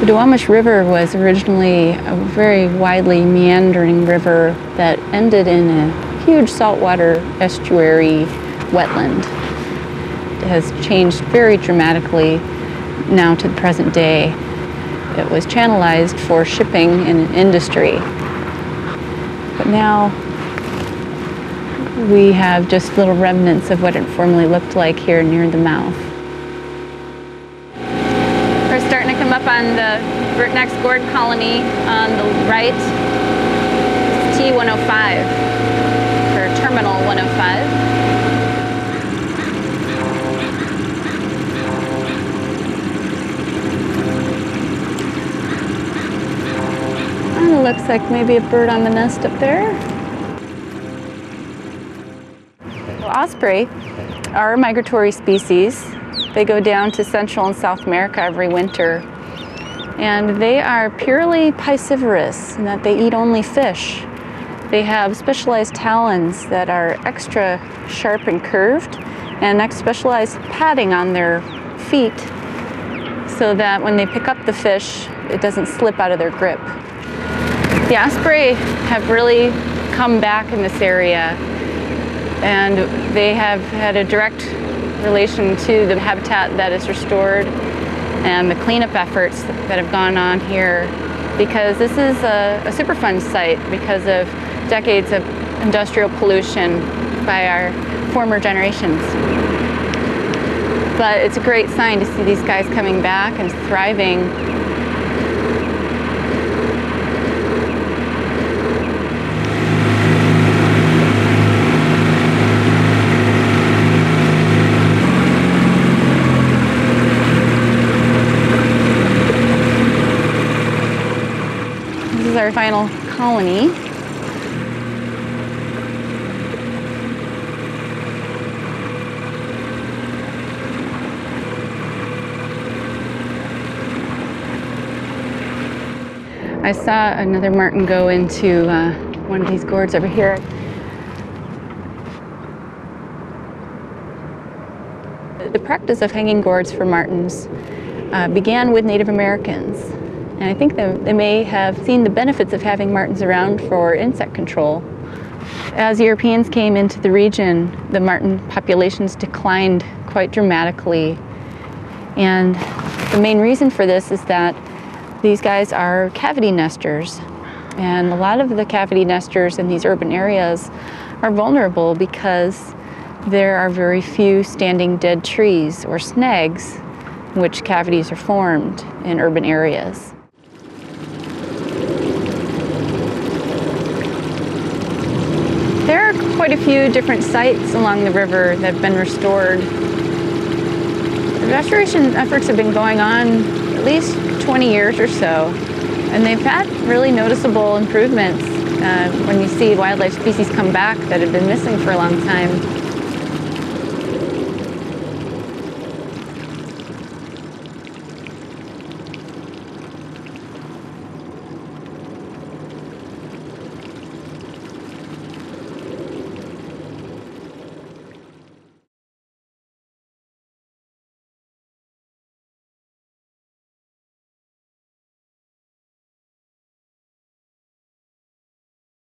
The Duwamish River was originally a very widely meandering river that ended in a huge saltwater estuary wetland. It has changed very dramatically now to the present day. It was channelized for shipping and industry. But now we have just little remnants of what it formerly looked like here near the mouth. We're starting to come up on the next gourd colony on the right. It's T105, or Terminal 105. It looks like maybe a bird on the nest up there. Osprey are a migratory species. They go down to Central and South America every winter. And they are purely piscivorous in that they eat only fish. They have specialized talons that are extra sharp and curved, and specialized padding on their feet so that when they pick up the fish, it doesn't slip out of their grip. The osprey have really come back in this area, and they have had a direct relation to the habitat that is restored and the cleanup efforts that have gone on here, because this is a Superfund site because of decades of industrial pollution by our former generations. But it's a great sign to see these guys coming back and thriving. This is our final colony. I saw another martin go into one of these gourds over here. The practice of hanging gourds for martins began with Native Americans. And I think they may have seen the benefits of having martins around for insect control. As Europeans came into the region, the martin populations declined quite dramatically. And the main reason for this is that these guys are cavity nesters. And a lot of the cavity nesters in these urban areas are vulnerable because there are very few standing dead trees or snags in which cavities are formed in urban areas. There are quite a few different sites along the river that have been restored. The restoration efforts have been going on at least 20 years or so, and they've had really noticeable improvements when you see wildlife species come back that have been missing for a long time.